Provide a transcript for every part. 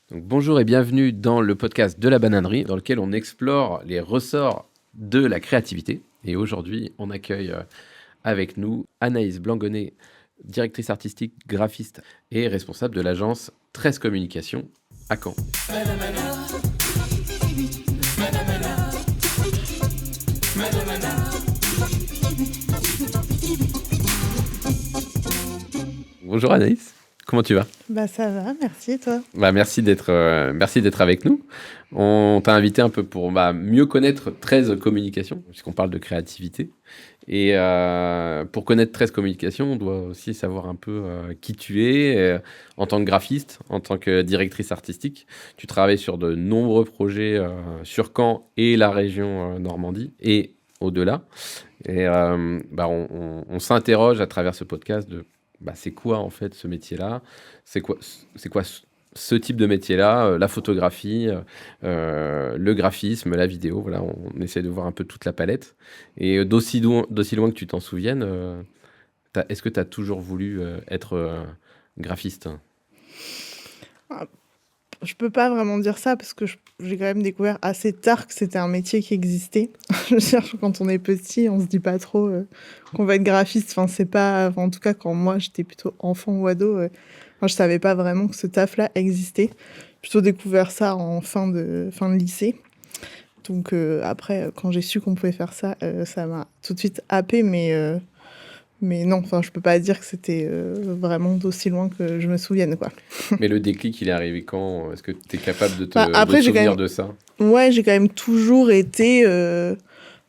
Donc, bonjour et bienvenue dans le podcast de la bananerie, dans lequel on explore les ressorts de la créativité. Et aujourd'hui, on accueille avec nous Anaïs Blangonnet, directrice artistique, graphiste et responsable de l'agence 13 Communication à Caen. Bonjour Anaïs, comment tu vas ? Ça va, merci et toi. Merci d'être avec nous. On t'a invité un peu pour mieux connaître 13 Communication, puisqu'on parle de créativité. Et pour connaître 13 Communication, on doit aussi savoir un peu qui tu es en tant que graphiste, en tant que directrice artistique. Tu travailles sur de nombreux projets sur Caen et la région Normandie et au-delà. Et on s'interroge à travers ce podcast de c'est quoi en fait ce métier-là ? C'est quoi ce type de métier-là, la photographie, le graphisme, la vidéo, voilà, on essaie de voir un peu toute la palette. Et d'aussi loin que tu t'en souviennes, est-ce que tu as toujours voulu être graphiste ? Je peux pas vraiment dire ça parce que j'ai quand même découvert assez tard que c'était un métier qui existait. Je veux dire, quand on est petit, on se dit pas trop qu'on va être graphiste. Enfin, c'est pas, en tout cas, quand moi j'étais plutôt enfant ou ado, je savais pas vraiment que ce taf-là existait. J'ai plutôt découvert ça en fin de lycée. Donc après, quand j'ai su qu'on pouvait faire ça, ça m'a tout de suite happé, mais non, enfin, je peux pas dire que c'était vraiment d'aussi loin que je me souvienne, quoi. Mais le déclic, il est arrivé quand ? Est-ce que tu es capable de te après, souvenir de ça ? Ouais, j'ai quand même toujours été...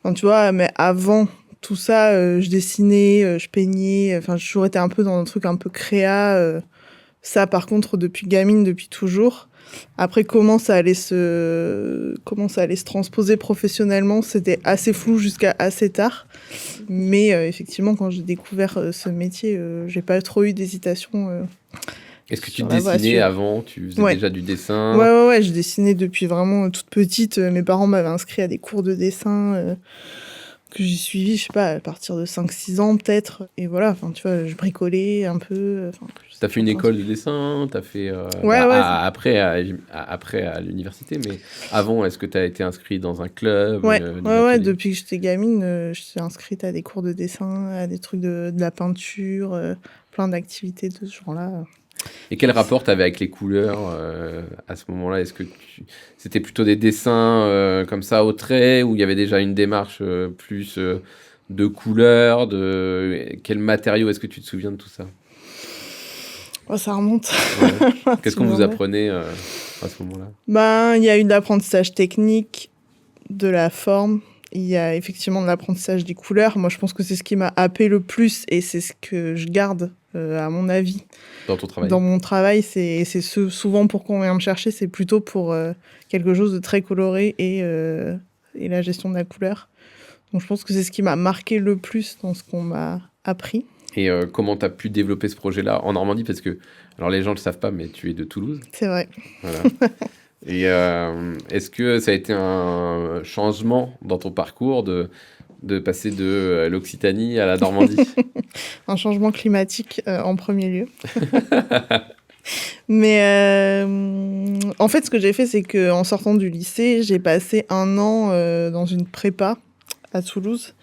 Enfin, tu vois, mais avant tout ça, je dessinais, je peignais. Enfin, j'ai toujours été un peu dans un truc un peu créa. Ça, par contre, depuis gamine, depuis toujours. Après, comment ça allait se transposer professionnellement, c'était assez flou jusqu'à assez tard. Mais effectivement, quand j'ai découvert ce métier, j'ai pas trop eu d'hésitation. Est-ce que tu dessinais avant ? Tu faisais déjà du dessin ? Ouais, je dessinais depuis vraiment toute petite. Mes parents m'avaient inscrit à des cours de dessin que j'ai suivis, je sais pas, à partir de 5-6 ans peut-être. Et voilà, enfin, tu vois, je bricolais un peu. T'as fait une école de dessin, t'as fait après à l'université, mais avant, est-ce que t'as été inscrit dans un club ? Ouais, depuis que j'étais gamine, je suis inscrite à des cours de dessin, à des trucs de la peinture, plein d'activités de ce genre-là. Et quel rapport t'avais avec les couleurs à ce moment-là ? Est-ce que c'était plutôt des dessins comme ça au trait, ou il y avait déjà une démarche plus de couleurs, quel matériau ? Est-ce que tu te souviens de tout ça ? Oh, ça remonte. Ouais. Qu'est-ce qu'on vous apprenait à ce moment-là ? Il y a eu de l'apprentissage technique, de la forme. Il y a effectivement de l'apprentissage des couleurs. Moi, je pense que c'est ce qui m'a happé le plus et c'est ce que je garde, à mon avis. Dans ton travail ? Dans mon travail, c'est souvent pourquoi on vient me chercher, c'est plutôt pour quelque chose de très coloré et la gestion de la couleur. Donc, je pense que c'est ce qui m'a marqué le plus dans ce qu'on m'a appris. Et comment tu as pu développer ce projet-là en Normandie ? Parce que, alors les gens ne le savent pas, mais tu es de Toulouse. C'est vrai. Voilà. Et est-ce que ça a été un changement dans ton parcours de passer de l'Occitanie à la Normandie ? Un changement climatique en premier lieu. Mais en fait, ce que j'ai fait, c'est qu'en sortant du lycée, j'ai passé 1 an dans une prépa à Toulouse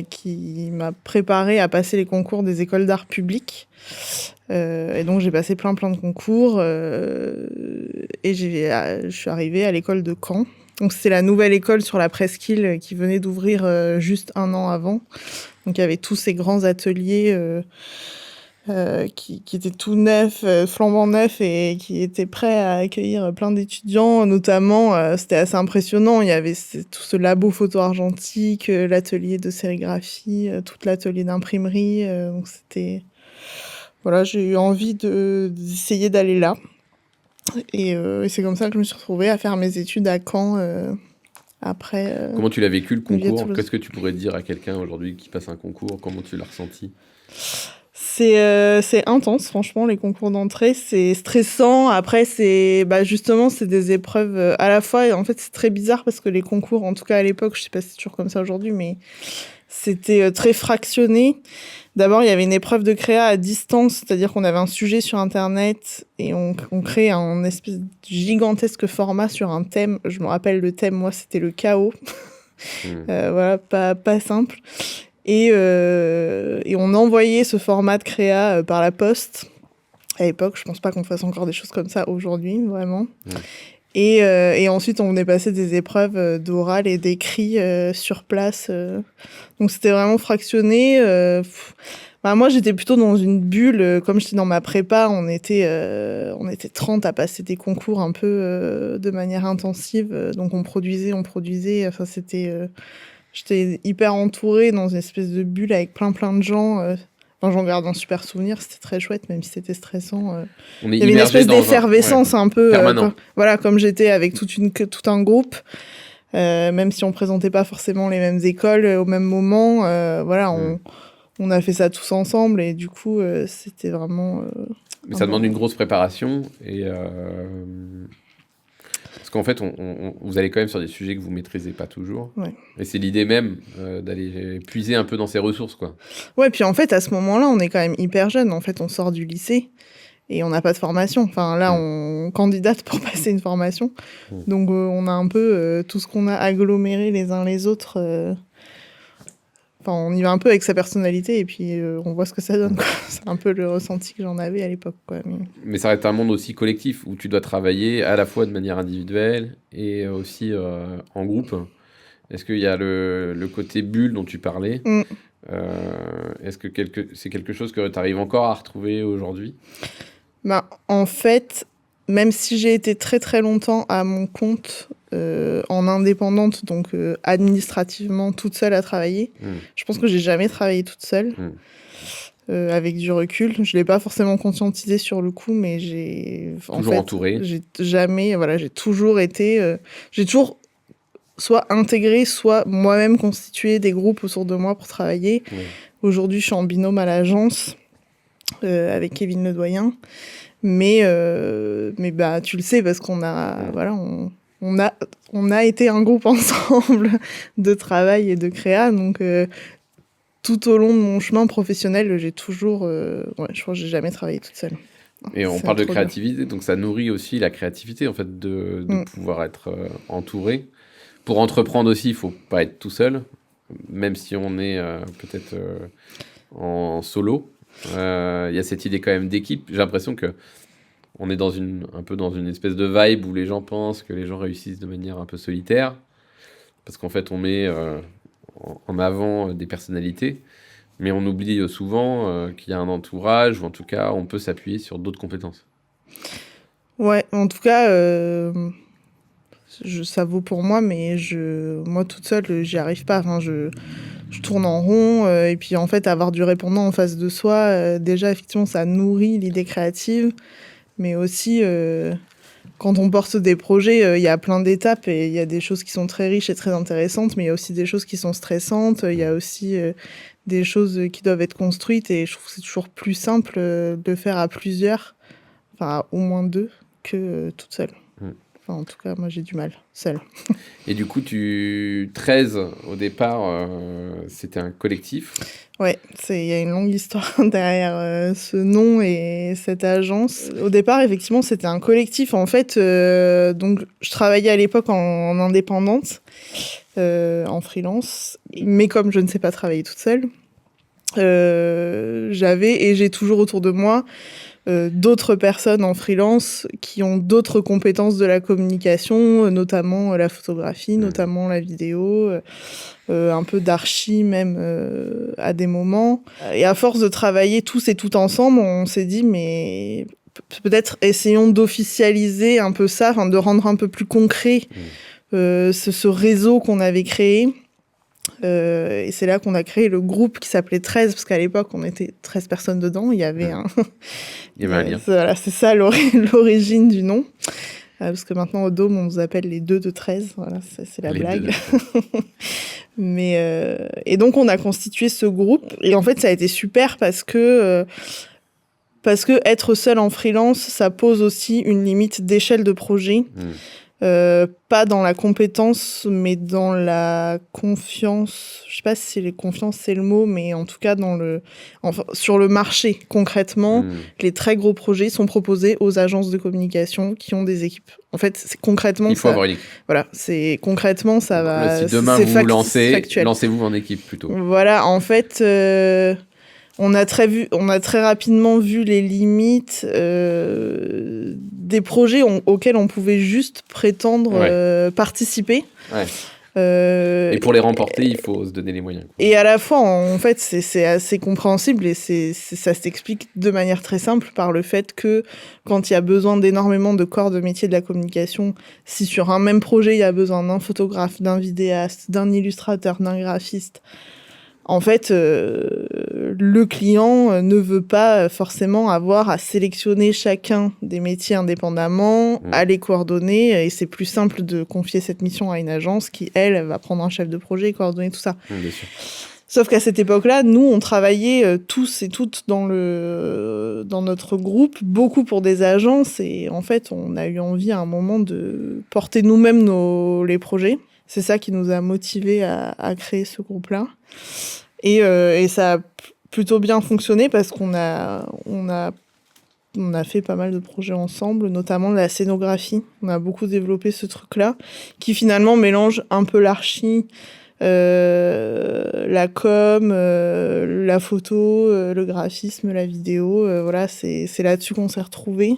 qui m'a préparée à passer les concours des écoles d'art public. Et donc, j'ai passé plein de concours et je suis arrivée à l'école de Caen. Donc, c'était la nouvelle école sur la presqu'île qui venait d'ouvrir juste 1 an avant. Donc, il y avait tous ces grands ateliers qui étaient tout neufs, flambant neufs et qui étaient prêts à accueillir plein d'étudiants. Notamment, c'était assez impressionnant. Il y avait tout ce labo photo argentique, l'atelier de sérigraphie, tout l'atelier d'imprimerie. Donc, c'était... Voilà, j'ai eu envie d'essayer d'aller là. Et c'est comme ça que je me suis retrouvée à faire mes études à Caen après. Comment tu l'as vécu le concours ? Qu'est-ce que tu pourrais dire à quelqu'un aujourd'hui qui passe un concours ? Comment tu l'as ressenti ? C'est intense, franchement, les concours d'entrée. C'est stressant. Après, justement, c'est des épreuves à la fois. Et en fait, c'est très bizarre parce que les concours, en tout cas à l'époque, je sais pas si c'est toujours comme ça aujourd'hui, mais c'était très fractionné. D'abord, il y avait une épreuve de créa à distance, c'est-à-dire qu'on avait un sujet sur Internet et on crée un espèce de gigantesque format sur un thème. Je me rappelle le thème, moi, c'était le chaos. Voilà, pas simple. Et on envoyait ce format de créa par la poste. À l'époque, je pense pas qu'on fasse encore des choses comme ça aujourd'hui, vraiment. Et ensuite, on venait passer des épreuves d'oral et d'écrit sur place. Donc, c'était vraiment fractionné. Moi, j'étais plutôt dans une bulle. Comme j'étais dans ma prépa, on était 30 à passer des concours un peu de manière intensive. Donc, on produisait. Enfin, j'étais hyper entourée dans une espèce de bulle avec plein de gens. J'en garde un super souvenir, c'était très chouette, même si c'était stressant. On est Il y avait une espèce d'effervescence un peu, permanent. comme j'étais avec tout un groupe, même si on présentait pas forcément les mêmes écoles au même moment. On a fait ça tous ensemble et du coup, c'était vraiment. Mais ça demande une grosse préparation et parce qu'en fait, vous allez quand même sur des sujets que vous maîtrisez pas toujours. Ouais. Et c'est l'idée même d'aller puiser un peu dans ses ressources, quoi. Ouais, puis en fait, à ce moment-là, on est quand même hyper jeune. En fait, on sort du lycée et on n'a pas de formation. Enfin, là, on candidate pour passer une formation. Donc, on a un peu tout ce qu'on a aggloméré les uns les autres. Enfin, on y va un peu avec sa personnalité et puis on voit ce que ça donne, quoi. C'est un peu le ressenti que j'en avais à l'époque, quoi. Mais ça reste un monde aussi collectif où tu dois travailler à la fois de manière individuelle et aussi en groupe. Est-ce qu'il y a le côté bulle dont tu parlais Est-ce que c'est quelque chose que tu arrives encore à retrouver aujourd'hui ? En fait, même si j'ai été très très longtemps à mon compte en indépendante, donc administrativement toute seule à travailler, je pense que j'ai jamais travaillé toute seule. Avec du recul, je l'ai pas forcément conscientisé sur le coup, mais j'ai entouré. J'ai toujours été, j'ai toujours soit intégré, soit moi-même constitué des groupes autour de moi pour travailler. Aujourd'hui, je suis en binôme à l'agence avec Kevin Ledoyen. Mais tu le sais parce qu'on a on a été un groupe ensemble de travail et de créa, donc tout au long de mon chemin professionnel, j'ai toujours je crois que j'ai jamais travaillé toute seule. Et on parle de créativité, donc ça nourrit aussi la créativité en fait de pouvoir être entouré. Pour entreprendre aussi, il faut pas être tout seul, même si on est peut-être en solo. Il y a cette idée quand même d'équipe. J'ai l'impression que on est un peu dans une espèce de vibe où les gens pensent que les gens réussissent de manière un peu solitaire, parce qu'en fait on met en avant des personnalités, mais on oublie souvent qu'il y a un entourage, ou en tout cas on peut s'appuyer sur d'autres compétences. Ouais, en tout cas, ça vaut pour moi, mais moi toute seule, j'y arrive pas. Enfin, je tourne en rond, et puis en fait, avoir du répondant en face de soi, déjà, effectivement, ça nourrit l'idée créative, mais aussi, quand on porte des projets, il y a plein d'étapes, et il y a des choses qui sont très riches et très intéressantes, mais il y a aussi des choses qui sont stressantes, il y a aussi des choses qui doivent être construites, et je trouve que c'est toujours plus simple de le faire à plusieurs, enfin, à au moins 2, que toute seule. Enfin, en tout cas, moi, j'ai du mal, seule. Et du coup, 13, au départ, c'était un collectif. Ouais, il y a une longue histoire derrière ce nom et cette agence. Au départ, effectivement, c'était un collectif. En fait, donc, je travaillais à l'époque en indépendante, en freelance. Mais comme je ne sais pas travailler toute seule, j'avais et j'ai toujours autour de moi d'autres personnes en freelance qui ont d'autres compétences de la communication, notamment la photographie, notamment la vidéo, un peu d'archi même à des moments. Et à force de travailler tous et toutes ensemble, on s'est dit mais peut-être essayons d'officialiser un peu ça, de rendre un peu plus concret ce réseau qu'on avait créé. Et c'est là qu'on a créé le groupe qui s'appelait 13, parce qu'à l'époque, on était 13 personnes dedans. Il y avait un lien. Voilà, c'est ça l'origine du nom. Parce que maintenant, au Dôme, on nous appelle les 2 de 13. Voilà, c'est la blague. Et donc, on a constitué ce groupe. Et en fait, ça a été super parce que être seul en freelance, ça pose aussi une limite d'échelle de projet. Pas dans la compétence, mais dans la confiance. Je sais pas si les confiance c'est le mot, mais en tout cas sur le marché. Concrètement, les très gros projets sont proposés aux agences de communication qui ont des équipes. En fait, concrètement, il faut avoir une équipe. Voilà, concrètement, ça va. Si demain vous vous lancez, lancez-vous en équipe plutôt. Voilà, en fait. On a très rapidement vu les limites des projets auxquels on pouvait juste prétendre participer. Ouais. Et pour les remporter, il faut se donner les moyens. Et à la fois, en fait, c'est assez compréhensible et ça s'explique de manière très simple par le fait que quand il y a besoin d'énormément de corps de métier de la communication, si sur un même projet, il y a besoin d'un photographe, d'un vidéaste, d'un illustrateur, d'un graphiste, en fait, le client ne veut pas forcément avoir à sélectionner chacun des métiers indépendamment, à les coordonner, et c'est plus simple de confier cette mission à une agence qui, elle, va prendre un chef de projet et coordonner tout ça. Bien sûr. Sauf qu'à cette époque-là, nous, on travaillait tous et toutes dans notre groupe, beaucoup pour des agences, et en fait, on a eu envie à un moment de porter nous-mêmes les projets. C'est ça qui nous a motivés à créer ce groupe-là. Et ça a plutôt bien fonctionné parce qu'on a fait pas mal de projets ensemble, notamment de la scénographie. On a beaucoup développé ce truc-là, qui finalement mélange un peu l'archi, la com, la photo, le graphisme, la vidéo. Voilà, c'est là-dessus qu'on s'est retrouvés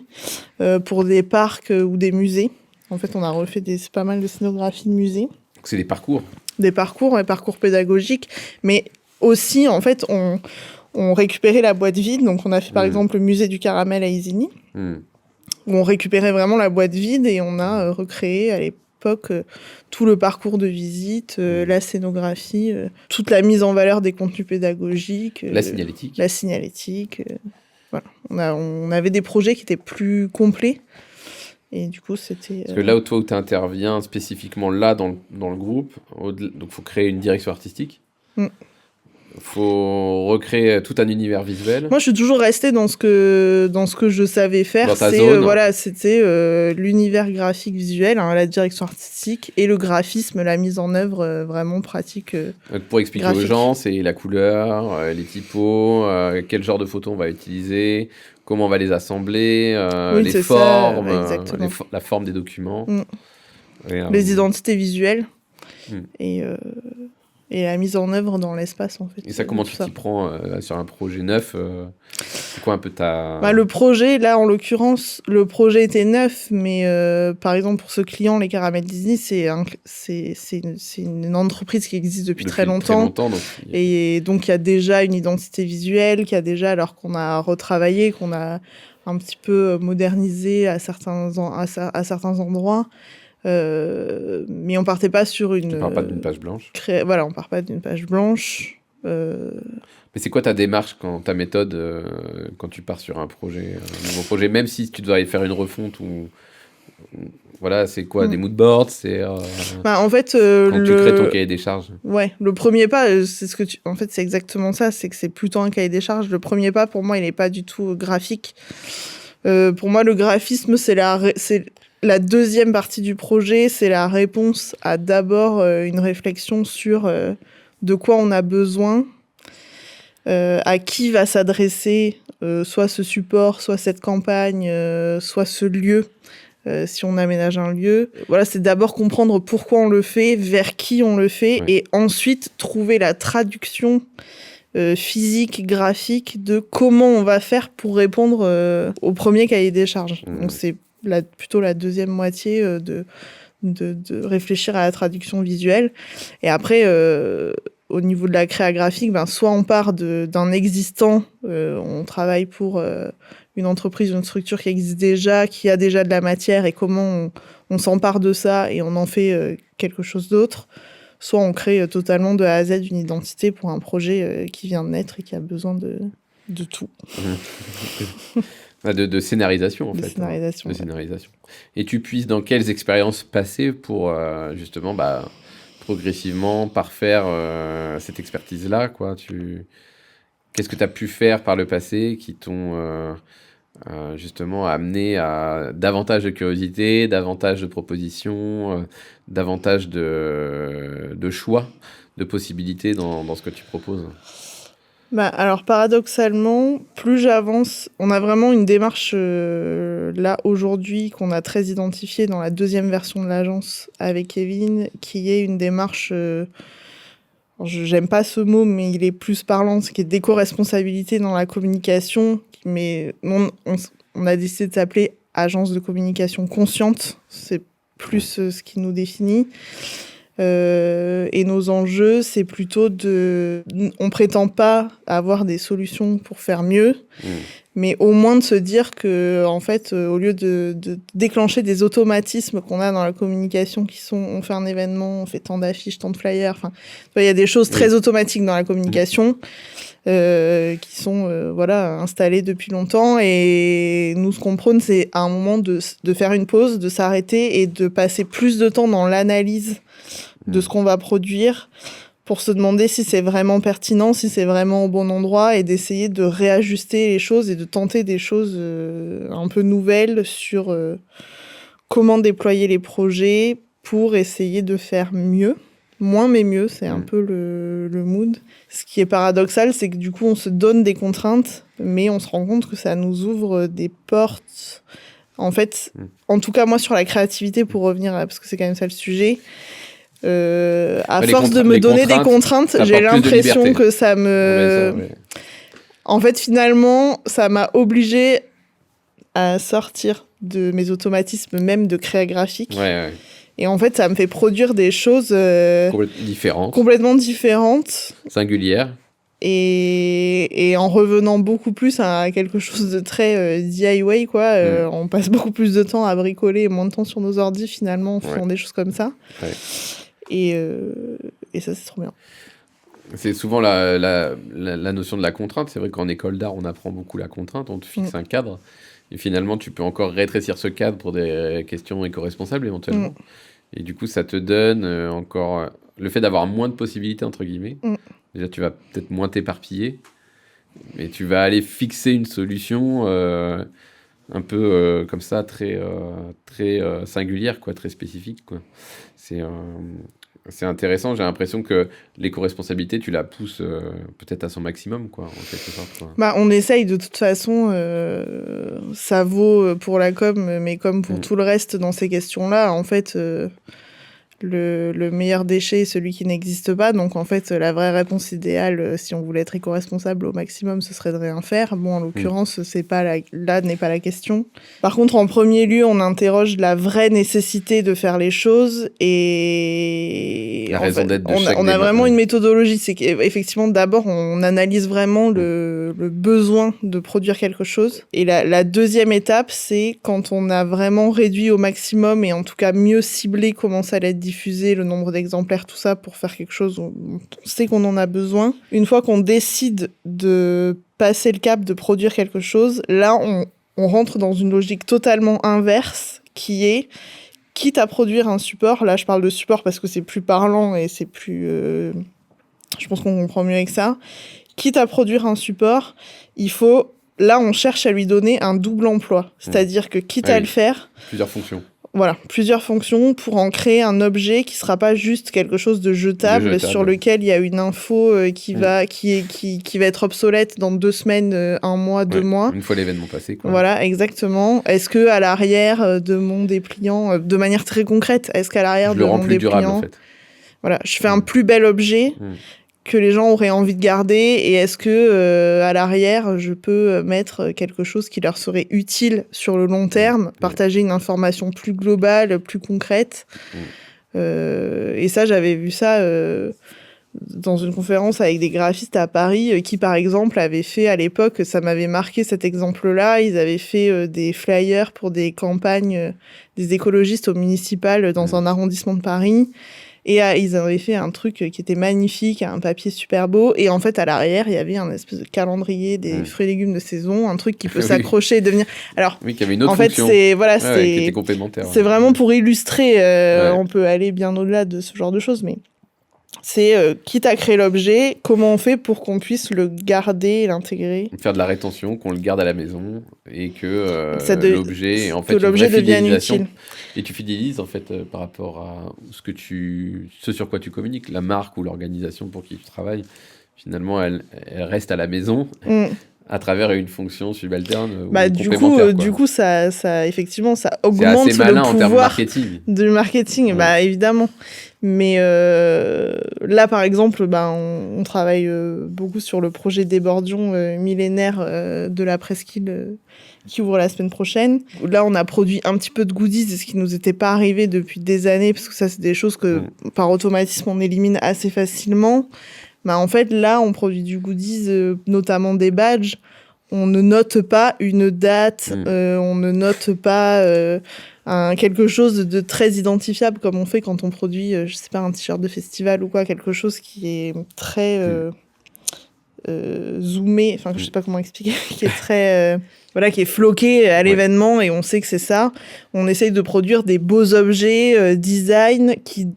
pour des parcs ou des musées. En fait, on a refait pas mal de scénographie de musées. C'est des parcours. Des parcours pédagogiques, mais aussi, en fait, on récupérait la boîte vide. Donc, on a fait, par exemple, le musée du caramel à Isigny, où on récupérait vraiment la boîte vide et on a recréé à l'époque tout le parcours de visite, la scénographie, toute la mise en valeur des contenus pédagogiques. La signalétique. La signalétique. Voilà. On avait des projets qui étaient plus complets. Et du coup, c'était... Parce que là où toi, tu interviens spécifiquement là dans le groupe, donc il faut créer une direction artistique. Il faut recréer tout un univers visuel. Moi, je suis toujours restée dans ce que je savais faire. Dans ta zone. Voilà, c'était l'univers graphique visuel, la direction artistique et le graphisme, la mise en œuvre vraiment pratique. Pour expliquer graphique aux gens, c'est la couleur, les typos, quel genre de photos on va utiliser, comment on va les assembler, les formes, la forme des documents. Les identités visuelles. Et la mise en œuvre dans l'espace, en fait. Et ça, comment tu t'y prends sur un projet neuf C'est quoi un peu ta... Le projet, là, en l'occurrence, le projet était neuf, mais par exemple, pour ce client, les Caramels Disney, c'est une entreprise qui existe depuis très longtemps. Donc... Et donc, il y a déjà une identité visuelle, alors qu'on a retravaillé, qu'on a un petit peu modernisé à certains endroits. Mais on partait pas sur une... Tu pars pas d'une page blanche. Voilà, on part pas d'une page blanche. Mais c'est quoi ta démarche, ta méthode, quand tu pars sur un nouveau projet, même si tu dois y faire une refonte ou... Voilà, c'est quoi, des moodboards, c'est... en fait, quand tu crées ton cahier des charges. Ouais, le premier pas, en fait, c'est exactement ça, c'est que c'est plutôt un cahier des charges. Le premier pas, pour moi, il est pas du tout graphique. Pour moi, le graphisme, c'est la deuxième partie du projet, c'est la réponse à d'abord une réflexion sur de quoi on a besoin, à qui va s'adresser soit ce support, soit cette campagne, soit ce lieu, si on aménage un lieu. Voilà, c'est d'abord comprendre pourquoi on le fait, vers qui on le fait, et ensuite trouver la traduction physique, graphique de comment on va faire pour répondre au premier cahier des charges. Donc c'est plutôt la deuxième moitié de réfléchir à la traduction visuelle. Et après, au niveau de la créa graphique, soit on part d'un existant, on travaille pour une entreprise, une structure qui existe déjà, qui a déjà de la matière, et comment on s'empare de ça et on en fait quelque chose d'autre. Soit on crée totalement de A à Z une identité pour un projet qui vient de naître et qui a besoin de tout. De scénarisation, en fait. Scénarisation, scénarisation. Et tu puisses dans quelles expériences passées pour justement progressivement parfaire cette expertise-là, quoi. Qu'est-ce que tu as pu faire par le passé qui t'ont justement amener à davantage de curiosité, davantage de propositions, davantage de choix, de possibilités dans ce que tu proposes? Bah, alors paradoxalement, plus j'avance, on a vraiment une démarche là aujourd'hui qu'on a très identifiée dans la deuxième version de l'agence avec Kevin, qui est une démarche, j'aime pas ce mot, mais il est plus parlant, ce qui est d'éco-responsabilité dans la communication, mais on a décidé de s'appeler agence de communication consciente, c'est plus ce qui nous définit. Et nos enjeux, c'est plutôt on prétend pas avoir des solutions pour faire mieux, mais au moins de se dire que, en fait, au lieu de déclencher des automatismes qu'on a dans la communication qui sont, on fait un événement, on fait tant d'affiches, tant de flyers, enfin, il y a des choses très automatiques dans la communication, qui sont, voilà, installées depuis longtemps, et nous, ce qu'on prône, c'est à un moment de faire une pause, de s'arrêter et de passer plus de temps dans l'analyse de ce qu'on va produire pour se demander si c'est vraiment pertinent, si c'est vraiment au bon endroit, et d'essayer de réajuster les choses et de tenter des choses un peu nouvelles sur comment déployer les projets pour essayer de faire mieux. Moins mais mieux, c'est un peu le mood. Ce qui est paradoxal, c'est que du coup, on se donne des contraintes, mais on se rend compte que ça nous ouvre des portes. En fait, en tout cas, moi, sur la créativité, pour revenir, parce que c'est quand même ça le sujet, à force de me donner des contraintes, j'ai l'impression que ça me... En fait, finalement, ça m'a obligée à sortir de mes automatismes, même de créa graphique. Et en fait, ça me fait produire des choses complètement différentes. Singulières. Et en revenant beaucoup plus à quelque chose de très DIY, quoi. On passe beaucoup plus de temps à bricoler et moins de temps sur nos ordis, finalement, en faisant des choses comme ça. Et ça, c'est trop bien. C'est souvent la notion de la contrainte. C'est vrai qu'en école d'art, on apprend beaucoup la contrainte. On te fixe un cadre. Et finalement, tu peux encore rétrécir ce cadre pour des questions éco-responsables, éventuellement. Et du coup, ça te donne encore... le fait d'avoir moins de possibilités, entre guillemets. Déjà, tu vas peut-être moins t'éparpiller. Mais tu vas aller fixer une solution un peu comme ça, très singulière, quoi, très spécifique, quoi. C'est intéressant. J'ai l'impression que l'éco-responsabilité, tu la pousses peut-être à son maximum, quoi, en quelque sorte, quoi. Bah, on essaye de toute façon. Ça vaut pour la com, mais comme pour tout le reste dans ces questions-là, en fait, le meilleur déchet est celui qui n'existe pas. Donc, en fait, la vraie réponse idéale, si on voulait être éco-responsable au maximum, ce serait de rien faire. Bon, en l'occurrence, là n'est pas la question. Par contre, en premier lieu, on interroge la vraie nécessité de faire les choses, et la raison d'être de chaque on a vraiment une méthodologie. C'est qu'effectivement, d'abord, on analyse vraiment le besoin de produire quelque chose. Et la deuxième étape, c'est quand on a vraiment réduit au maximum, et en tout cas mieux ciblé comment ça allait être diffusé, le nombre d'exemplaires, tout ça, pour faire quelque chose dont on sait qu'on en a besoin. Une fois qu'on décide de passer le cap de produire quelque chose, là, on rentre dans une logique totalement inverse, qui est, quitte à produire un support, là je parle de support parce que c'est plus parlant et c'est plus... je pense qu'on comprend mieux avec ça. Quitte à produire un support, il faut... Là, on cherche à lui donner un double emploi. C'est-à-dire que quitte à le faire... Plusieurs fonctions. Voilà, plusieurs fonctions pour en créer un objet qui sera pas juste quelque chose de jetable sur lequel il y a une info qui va être obsolète dans 2 semaines, 1 mois, 2 mois. Une fois l'événement passé, quoi. Voilà, exactement. Est-ce que à l'arrière de mon dépliant, de manière très concrète, est-ce qu'à l'arrière de mon dépliant, durable, en fait. Voilà, je fais un plus bel objet que les gens auraient envie de garder, et est-ce que à l'arrière je peux mettre quelque chose qui leur serait utile sur le long terme, partager une information plus globale, plus concrète. Et ça, j'avais vu ça dans une conférence avec des graphistes à Paris qui, par exemple, avaient fait à l'époque, ça m'avait marqué cet exemple-là, ils avaient fait des flyers pour des campagnes des écologistes au municipal dans un arrondissement de Paris. Et ils avaient fait un truc qui était magnifique, un papier super beau. Et en fait, à l'arrière, il y avait un espèce de calendrier des fruits et légumes de saison, un truc qui peut s'accrocher et devenir... Alors, qui avait une autre fonction. Qui était complémentaire. C'est vraiment pour illustrer. On peut aller bien au-delà de ce genre de choses, mais C'est quitte à créer l'objet, comment on fait pour qu'on puisse le garder et l'intégrer. Faire de la rétention, qu'on le garde à la maison et que Ça de- l'objet est en fait que une l'objet vraie devienne fidélisation. utile. Et tu fidélises en fait par rapport à ce sur quoi tu communiques, la marque ou l'organisation pour qui tu travailles. Finalement, elle reste à la maison Mm. à travers une fonction subalterne ou Du complémentaire, quoi. coup, ça, effectivement, ça C'est augmente assez malin le en termes pouvoir marketing. du marketing, Ouais. évidemment. Mais là, par exemple, on travaille beaucoup sur le projet Débordion millénaire de la presqu'île qui ouvre la semaine prochaine. Là, on a produit un petit peu de goodies, ce qui nous était pas arrivé depuis des années, parce que ça, c'est des choses que, par automatisme, on élimine assez facilement. En fait, là, on produit du goodies, notamment des badges. On ne note pas une date, on ne note pas quelque chose de très identifiable comme on fait quand on produit, je sais pas, un t-shirt de festival ou quoi, quelque chose qui est très zoomé, enfin, je sais pas comment expliquer, qui est très... voilà, qui est floqué à l'événement et on sait que c'est ça. On essaye de produire des beaux objets, design qui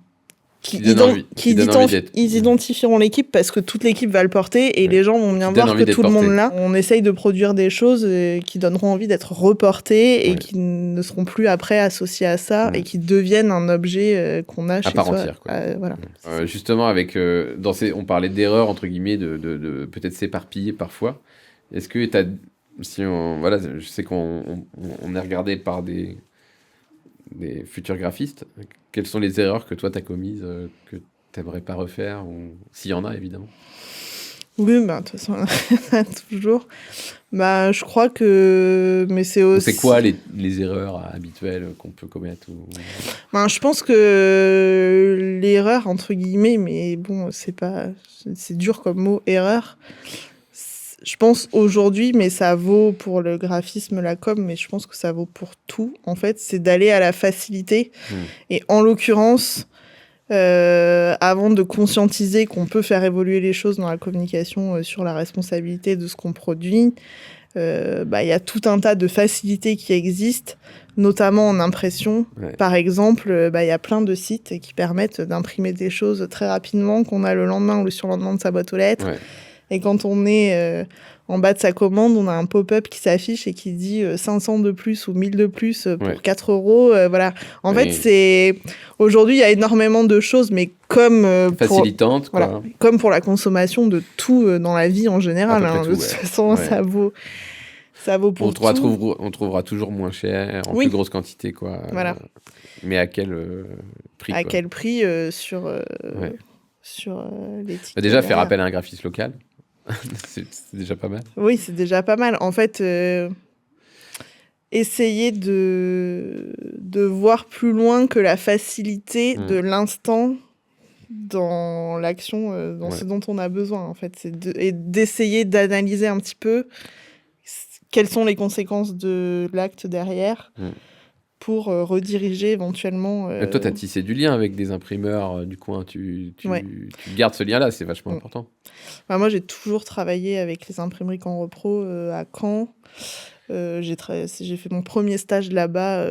identifieront l'équipe parce que toute l'équipe va le porter et les gens vont bien voir que tout le monde l'a. On essaye de produire des choses qui donneront envie d'être reportées et qui ne seront plus après associées à ça et qui deviennent un objet qu'on a chez soi. À part entière, quoi. Voilà. Justement, on parlait d'erreurs, entre guillemets, de peut-être s'éparpiller parfois. Est-ce que je sais qu'on est regardé par des futurs graphistes. Quelles sont les erreurs que toi t'as commises que t'aimerais pas refaire, ou s'il y en a évidemment? Oui, de toute façon, toujours. Je crois que... Mais c'est aussi... C'est quoi les erreurs habituelles qu'on peut commettre je pense que l'erreur, entre guillemets, mais bon, c'est dur comme mot, erreur. Je pense aujourd'hui, mais ça vaut pour le graphisme, la com, mais je pense que ça vaut pour tout, en fait, c'est d'aller à la facilité. Et en l'occurrence, avant de conscientiser qu'on peut faire évoluer les choses dans la communication sur la responsabilité de ce qu'on produit, y a tout un tas de facilités qui existent, notamment en impression. Par exemple, y a plein de sites qui permettent d'imprimer des choses très rapidement, qu'on a le lendemain ou le surlendemain de sa boîte aux lettres. Et quand on est en bas de sa commande, on a un pop-up qui s'affiche et qui dit 500 de plus ou 1000 de plus pour 4 euros. Voilà. En fait, aujourd'hui, il y a énormément de choses, mais comme... facilitantes, quoi. Voilà, comme pour la consommation de tout dans la vie en général. De toute façon, ça vaut pour tout. On trouvera toujours moins cher, en plus grosse quantité, quoi. Voilà. Mais à quel prix, à quel prix sur l'étiquette. Déjà, faire appel à un graphiste local. c'est déjà pas mal. Oui, c'est déjà pas mal. En fait, essayer de voir plus loin que la facilité de l'instant dans l'action, dans ce dont on a besoin, en fait. Et d'essayer d'analyser un petit peu quelles sont les conséquences de l'acte derrière pour rediriger éventuellement... Toi, tu as tissé du lien avec des imprimeurs du coin. Tu gardes ce lien-là, c'est vachement important. Moi, j'ai toujours travaillé avec les imprimeries Canrepro à Caen. J'ai fait mon premier stage là-bas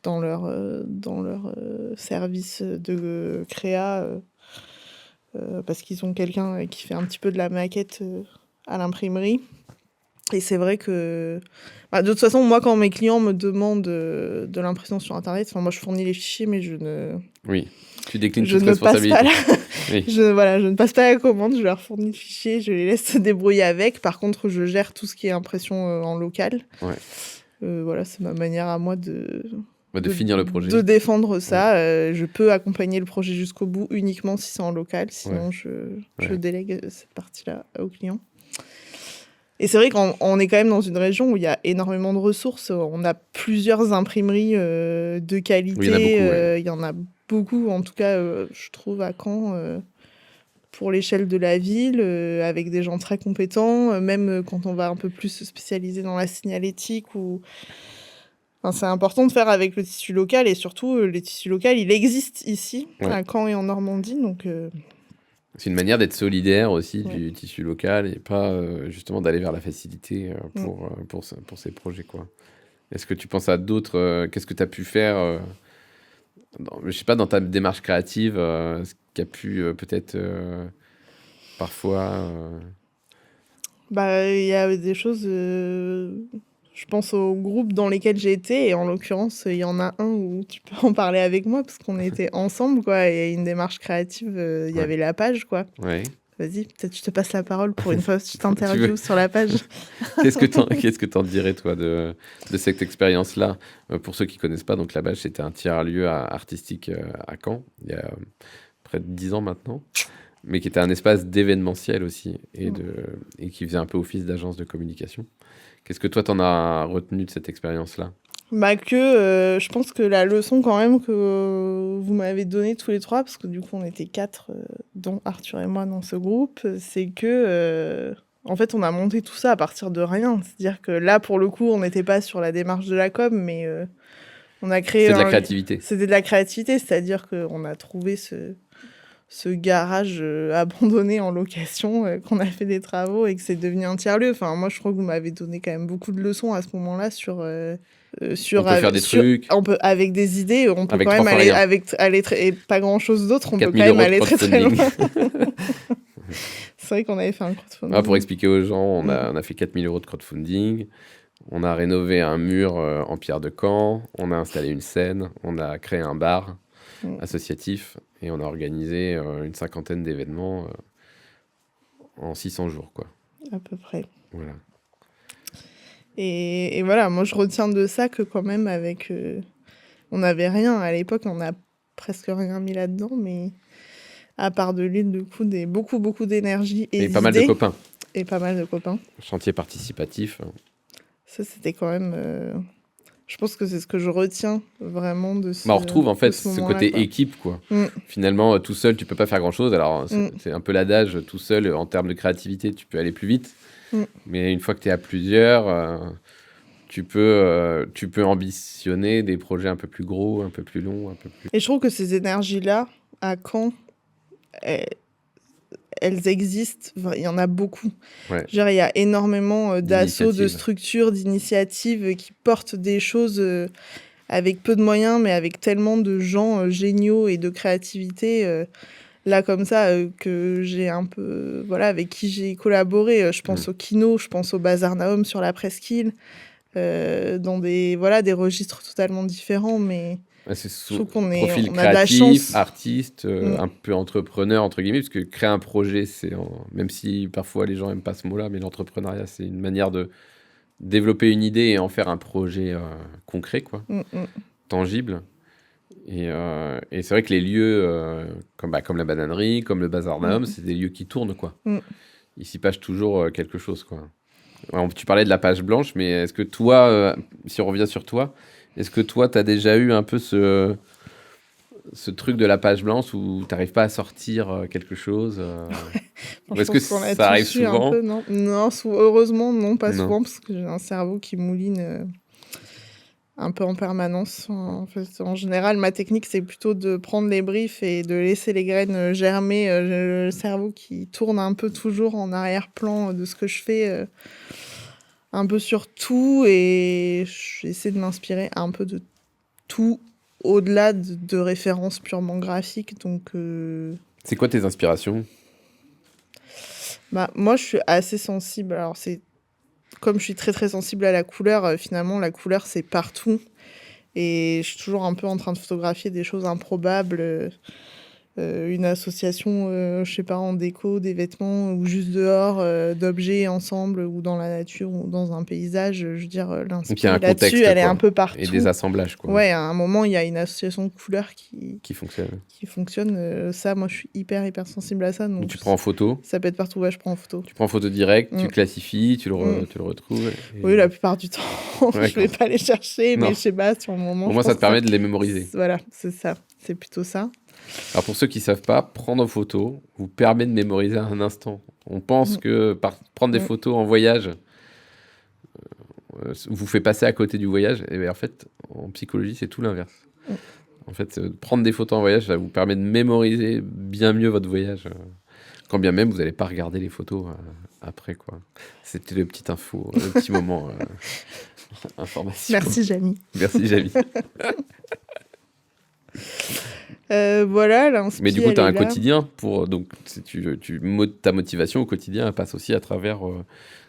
dans leur service de créa parce qu'ils ont quelqu'un qui fait un petit peu de la maquette à l'imprimerie. Et c'est vrai que... de toute façon, moi, quand mes clients me demandent de l'impression sur Internet, moi, je fournis les fichiers, mais je ne... Oui, tu déclines toute responsabilité. Je ne passe pas la commande, je leur fournis le fichier, je les laisse se débrouiller avec. Par contre, je gère tout ce qui est impression en local. C'est ma manière à moi de finir le projet. De défendre ça. Je peux accompagner le projet jusqu'au bout uniquement si c'est en local. Sinon, je délègue cette partie-là aux clients. Et c'est vrai qu'on est quand même dans une région où il y a énormément de ressources. On a plusieurs imprimeries de qualité. Il y en a beaucoup, en tout cas, je trouve, à Caen, pour l'échelle de la ville, avec des gens très compétents, même quand on va un peu plus se spécialiser dans la signalétique. C'est important de faire avec le tissu local, et surtout, le tissu local, il existe ici, à Caen et en Normandie, donc... C'est une manière d'être solidaire aussi du tissu local et pas justement d'aller vers la facilité pour ces projets, quoi. Est-ce que tu penses à d'autres... qu'est-ce que tu as pu faire je sais pas, dans ta démarche créative, ce qui a pu peut-être parfois. Bah, il y a des choses, je pense aux groupes dans lesquels j'ai été et en l'occurrence, il y en a un où tu peux en parler avec moi parce qu'on était ensemble, quoi, et une démarche créative, il y Ouais. avait la page, quoi. Ouais. Vas-y, peut-être je te passe la parole pour une fois, tu Tu t'interviews veux- sur la page. Qu'est-ce que t'en dirais, toi, de cette expérience-là? Pour ceux qui connaissent pas, donc la Bâche, c'était un tiers-lieu artistique à Caen, il y a près de 10 ans maintenant, mais qui était un espace d'événementiel aussi et qui faisait un peu office d'agence de communication. Qu'est-ce que toi, t'en as retenu de cette expérience-là? Bah que je pense que la leçon quand même que vous m'avez donnée tous les trois, parce que du coup on était quatre, dont Arthur et moi dans ce groupe, c'est que en fait on a monté tout ça à partir de rien. C'est-à-dire que là pour le coup on n'était pas sur la démarche de la com, mais on a créé C'est de la créativité. C'était de la créativité, c'est-à-dire qu'on a trouvé ce garage abandonné en location, qu'on a fait des travaux et que c'est devenu un tiers-lieu. Enfin, moi, je crois que vous m'avez donné quand même beaucoup de leçons à ce moment-là sur... On peut faire des trucs. Avec des idées, on peut Avec quand même 3 fois aller rien. et pas grand-chose d'autre, on peut 4 quand 000 même euros de aller très très loin. crowdfunding. C'est vrai qu'on avait fait un crowdfunding. Ah, pour expliquer aux gens, on a fait 4 000 euros de crowdfunding. On a rénové un mur en pierre de Caen. On a installé une scène. On a créé un bar associatif. Et on a organisé une 50aine d'événements en 600 jours, quoi. À peu près. Voilà. Et voilà, moi je retiens de ça que quand même avec... on n'avait rien à l'époque, on a presque rien mis là-dedans, mais à part de l'huile de coude et beaucoup d'énergie et pas mal de d'idées. copains. Et pas mal de copains. Chantier participatif. Ça, c'était quand même... je pense que c'est ce que je retiens vraiment de ce On retrouve en fait de ce ce moment-là, côté quoi. équipe, quoi. Finalement, tout seul, tu peux pas faire grand-chose. Alors, c'est un peu l'adage, tout seul, en termes de créativité, tu peux aller plus vite. Mais une fois que tu es à plusieurs, tu peux ambitionner des projets un peu plus gros, un peu plus longs, un peu plus... Et je trouve que ces énergies-là, à Caen, elles existent. Enfin, il y en a beaucoup. Ouais. Genre, il y a énormément d'assauts, de D'initiatives. structures, d'initiatives qui portent des choses avec peu de moyens, mais avec tellement de gens géniaux et de créativité. Là, comme ça, que j'ai un peu... Voilà, avec qui j'ai collaboré. Je pense au Kino, je pense au Bazar Naum sur la Presqu'île. Dans des registres totalement différents, mais C'est je trouve qu'on profil on a de la créatif, chance. artiste, un peu entrepreneur, entre guillemets, parce que créer un projet, même si parfois les gens n'aiment pas ce mot-là, mais l'entrepreneuriat, c'est une manière de développer une idée et en faire un projet concret, quoi, tangible. Et c'est vrai que les lieux comme la bananerie, comme le Bazar Naum, c'est des lieux qui tournent, quoi. Il s'y passe toujours quelque chose, quoi. Alors, tu parlais de la page blanche, mais est-ce que toi, si on revient sur toi, est-ce que toi, tu as déjà eu un peu ce truc de la page blanche où tu n'arrives pas à sortir quelque chose ou est-ce que ça arrive souvent? Non, heureusement, non, pas Non. souvent, parce que j'ai un cerveau qui mouline un peu en permanence. En fait, en général, ma technique, c'est plutôt de prendre les briefs et de laisser les graines germer. J'ai le cerveau qui tourne un peu toujours en arrière-plan de ce que je fais, un peu sur tout, et j'essaie de m'inspirer un peu de tout, au-delà de références purement graphiques. Donc, C'est quoi tes inspirations? bah, moi, je suis assez sensible. Alors, comme je suis très très sensible à la couleur, finalement, la couleur, c'est partout. Et je suis toujours un peu en train de photographier des choses improbables. Une association, je sais pas, en déco, des vêtements, ou juste dehors, d'objets ensemble, ou dans la nature, ou dans un paysage. Je veux dire, Donc il y a un l'inspiration là-dessus, contexte, elle est quoi, un peu partout. et des assemblages, quoi, Ouais, à un moment, il y a une association de couleurs qui fonctionnent. qui fonctionne. Ça, moi, je suis hyper sensible à ça. Donc Donc tu prends en photo, ça peut être partout. Ouais, je prends en photo. tu prends en photo directe, tu classifies, tu le retrouves. Oui, la plupart du temps, Ouais, je vais pas les chercher, Non. mais je sais pas, sur le moment. Au je moins, ça pense te permet de les mémoriser. Voilà, c'est ça. C'est plutôt ça. Alors pour ceux qui ne savent pas, prendre en photo vous permet de mémoriser un instant. On pense que prendre des photos en voyage vous fait passer à côté du voyage. Et bien, en fait, en psychologie, c'est tout l'inverse. En fait, prendre des photos en voyage, ça vous permet de mémoriser bien mieux votre voyage. Quand bien même, vous n'allez pas regarder les photos après, quoi. C'était le petit info, le petit moment information. Merci, Jamie. Merci, Jamie. Voilà, Mais du l'inspi, coup, elle tu as est un là. quotidien donc ta motivation au quotidien elle passe aussi à travers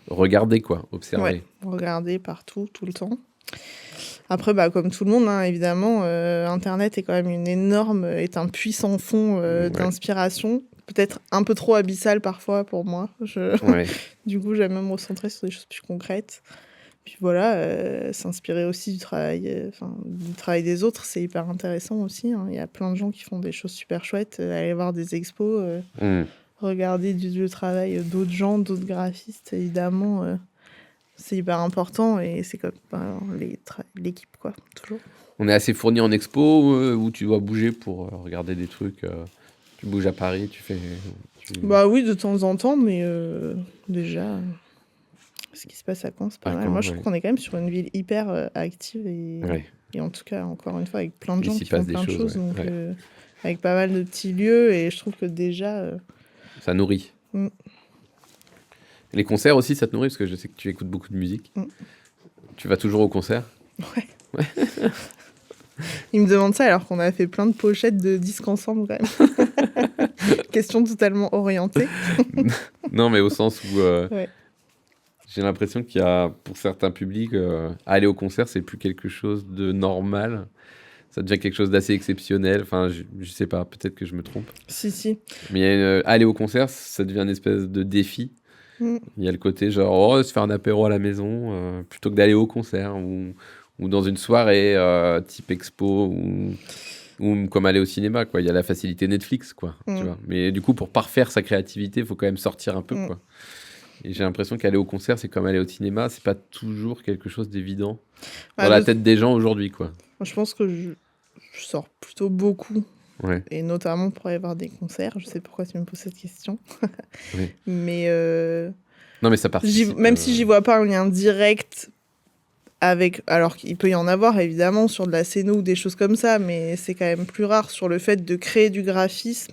regarder quoi, Ouais, observer. regarder partout, tout le temps. Après, bah, comme tout le monde, hein, évidemment, Internet est quand même est un puissant fond Ouais, d'inspiration. Peut-être un peu trop abyssal parfois pour moi. ouais, Du coup, j'aime me recentrer sur des choses plus concrètes. Puis voilà, s'inspirer aussi du travail des autres, c'est hyper intéressant aussi, hein. Il y a plein de gens qui font des choses super chouettes. Aller voir des expos, Hmm. regarder le travail d'autres gens, d'autres graphistes, évidemment, c'est hyper important et c'est comme l'équipe, quoi, toujours. On est assez fourni en expo où tu dois bouger pour regarder des trucs. Tu bouges à Paris, Bah oui, de temps en temps, mais déjà, ce qui se passe à Caen, c'est pas Ah, mal. Moi, je trouve ouais. qu'on est quand même sur une ville hyper active Ouais. et en tout cas, encore une fois, avec plein de Il gens s'y qui font passe des plein de choses, choses, ouais. donc Ouais. avec pas mal de petits lieux, et je trouve que déjà... Ça nourrit. mm, Les concerts aussi, ça te nourrit parce que je sais que tu écoutes beaucoup de musique. mm, Tu vas toujours au concert? ouais. Ils me demandent ça alors qu'on a fait plein de pochettes de disques ensemble, quand même. Question totalement orientée. Non, mais au sens où Ouais. j'ai l'impression qu'il y a, pour certains publics, aller au concert, c'est plus quelque chose de normal. Ça devient quelque chose d'assez exceptionnel. Enfin, je sais pas, peut-être que je me trompe. Si. Mais aller au concert, ça devient une espèce de défi. Mm, Il y a le côté genre, oh, se faire un apéro à la maison, plutôt que d'aller au concert ou dans une soirée type expo ou comme aller au cinéma, quoi. Il y a la facilité Netflix, quoi, tu mm, vois. Mais du coup, pour parfaire sa créativité, il faut quand même sortir un peu, mm. quoi. Et j'ai l'impression qu'aller au concert, c'est comme aller au cinéma, c'est pas toujours quelque chose d'évident dans Bah, la tête des gens aujourd'hui, quoi. moi, je pense que je sors plutôt beaucoup, Ouais, et notamment pour aller voir des concerts. Je sais pourquoi tu me poses cette question. ouais. Mais Non, mais ça participe. même si j'y vois pas un lien direct avec... Alors qu'il peut y en avoir, évidemment, sur de la scéno ou des choses comme ça, mais c'est quand même plus rare sur le fait de créer du graphisme.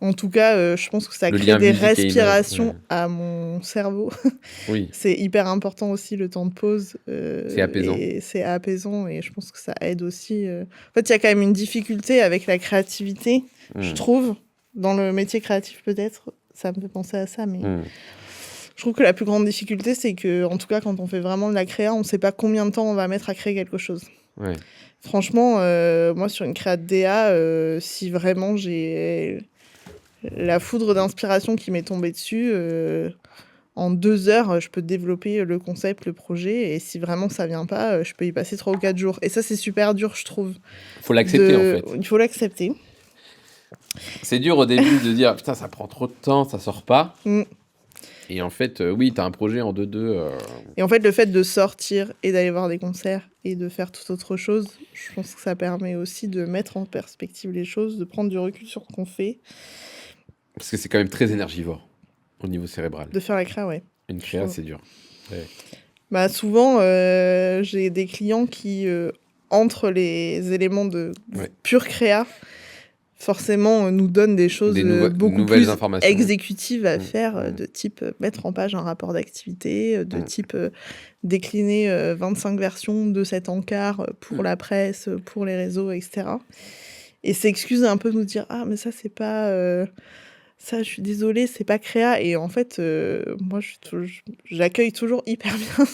En tout cas, je pense que ça Le crée lien des musique et image. respirations Ouais. à mon cerveau. Oui, C'est hyper important aussi, le temps de pause. c'est apaisant. Et c'est apaisant, et je pense que ça aide aussi. En fait, il y a quand même une difficulté avec la créativité, je Mm. trouve. Dans le métier créatif, peut-être, ça me fait penser à ça, mais Mm. je trouve que la plus grande difficulté, c'est que, en tout cas, quand on fait vraiment de la créa, on ne sait pas combien de temps on va mettre à créer quelque chose. Ouais. Franchement, moi, sur une créa de DA, si vraiment j'ai la foudre d'inspiration qui m'est tombée dessus, en 2 heures, je peux développer le concept, le projet, et si vraiment ça vient pas, je peux y passer 3 ou 4 jours. Et ça, c'est super dur, je trouve. Faut l'accepter, en fait. Il faut l'accepter. C'est dur au début de dire putain, ça prend trop de temps, ça sort pas. Mm. Et en fait, oui, t'as un projet en 2-2. Et en fait, le fait de sortir et d'aller voir des concerts et de faire toute autre chose, je pense que ça permet aussi de mettre en perspective les choses, de prendre du recul sur ce qu'on fait, Parce que c'est quand même très énergivore au niveau cérébral. de faire la créa, ouais. Une créa, trouve. c'est dur. Ouais. Bah, souvent, j'ai des clients qui, entre les éléments de Ouais. pure créa, forcément, nous donnent des choses beaucoup nouvelles plus informations. exécutives à Mm, faire, mm. de type mettre en page un rapport d'activité, de Mm. type décliner 25 versions de cet encart pour Mm. la presse, pour les réseaux, etc. Et s'excuser un peu de nous dire « Ah, mais ça, c'est pas... ça, je suis désolée, c'est pas créa. » Et en fait, moi, j'accueille toujours hyper bien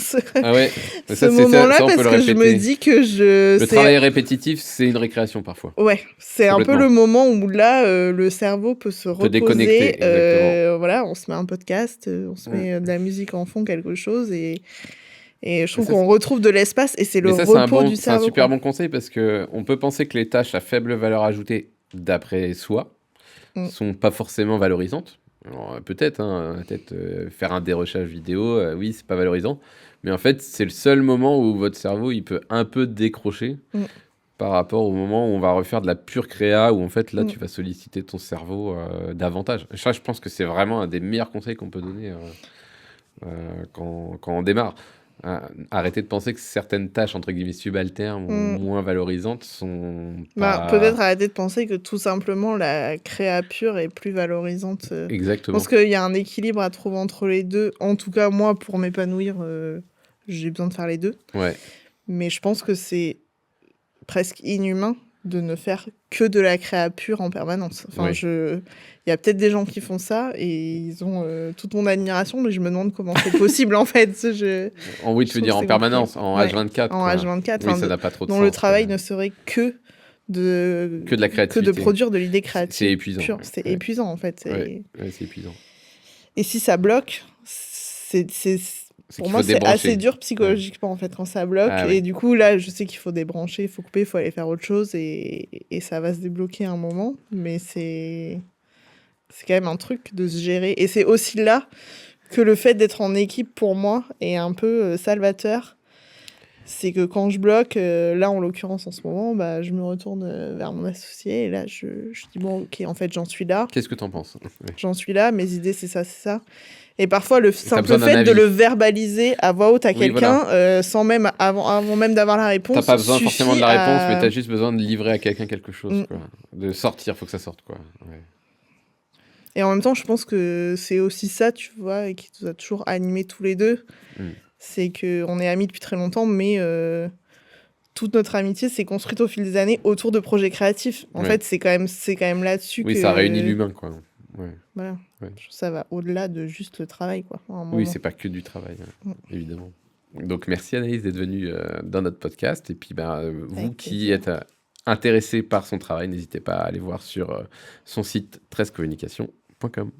Ah ouais, mais ce moment-là, on peut parce le que je me répéter. dis que Le travail répétitif, c'est une récréation parfois. Ouais, c'est un peu Complètement. le moment où là, le cerveau peut se Peut déconnecter, reposer. exactement. Voilà, on se met un podcast, on se met de la musique en fond, quelque chose, et je trouve ça, qu'on retrouve de l'espace, et c'est le Mais ça, repos du c'est un cerveau, super quoi. bon conseil parce que on peut penser que les tâches à faible valeur ajoutée, d'après soi, Mm. sont pas forcément valorisantes. Alors, peut-être, hein, faire un dérochage vidéo, oui, c'est pas valorisant. Mais en fait, c'est le seul moment où votre cerveau, il peut un peu décrocher Mm. par rapport au moment où on va refaire de la pure créa, où en fait, là, Mm. tu vas solliciter ton cerveau davantage. Ça, je pense que c'est vraiment un des meilleurs conseils qu'on peut donner quand on démarre. Arrêtez de penser que certaines tâches, entre guillemets, subalternes ou Mm. moins valorisantes sont Bah, pas... peut-être arrêter de penser que tout simplement la créa pure est plus valorisante. Je Exactement. pense qu'il y a un équilibre à trouver entre les deux. En tout cas, moi, pour m'épanouir, j'ai besoin de faire les deux. Ouais. Mais je pense que c'est presque inhumain de ne faire que de la créa pure en permanence. Enfin, Oui. il y a peut-être des gens qui font ça et ils ont toute mon admiration, mais je me demande comment c'est possible en fait. Oui, Je tu veux trouve dire que en c'est permanence, compliqué. en Ouais, H24, en quoi. H24, Oui, enfin, ça n'a pas trop de dont sens. le travail ne serait que de Que de la créativité. produire de l'idée C'est créative épuisant. pure. Ouais, C'est ouais. épuisant en fait. Ouais, c'est épuisant. Et si ça bloque, C'est pour qu'il moi, faut c'est assez débrancher. dur psychologiquement en fait quand ça bloque. Ah Et oui. du coup, là, je sais qu'il faut débrancher, il faut couper, il faut aller faire autre chose et ça va se débloquer un moment. Mais c'est quand même un truc de se gérer. Et c'est aussi là que le fait d'être en équipe pour moi est un peu salvateur. C'est que quand je bloque, là en l'occurrence en ce moment, bah, je me retourne vers mon associé et là je dis bon ok en fait j'en suis là. Qu'est-ce que t'en penses? Ouais. J'en suis là, mes idées c'est ça, c'est ça. Et parfois le t'as simple besoin d'un fait de avis. le verbaliser à voix haute à Oui, quelqu'un, sans même avant même d'avoir la T'as réponse, pas besoin forcément de suffit la réponse, mais à... t'as juste besoin de livrer à quelqu'un quelque chose, Mm. quoi. De sortir, faut que ça sorte, quoi. Ouais. Et en même temps, je pense que c'est aussi ça, tu vois, et qui nous a toujours animés tous les deux. Mm. C'est qu'on est amis depuis très longtemps, mais toute notre amitié s'est construite au fil des années autour de projets créatifs. En Ouais. fait, c'est quand même là-dessus Oui, que... ça réunit l'humain, quoi. Ouais. Voilà. Ouais. Je trouve que ça va au-delà de juste le travail, quoi. À un Oui, moment. c'est pas que du travail, hein, Mm. évidemment. Donc, merci Anaïs d'être venue dans notre podcast. Et puis, vous Avec qui plaisir. êtes intéressé par son travail, n'hésitez pas à aller voir sur son site 13communication.com.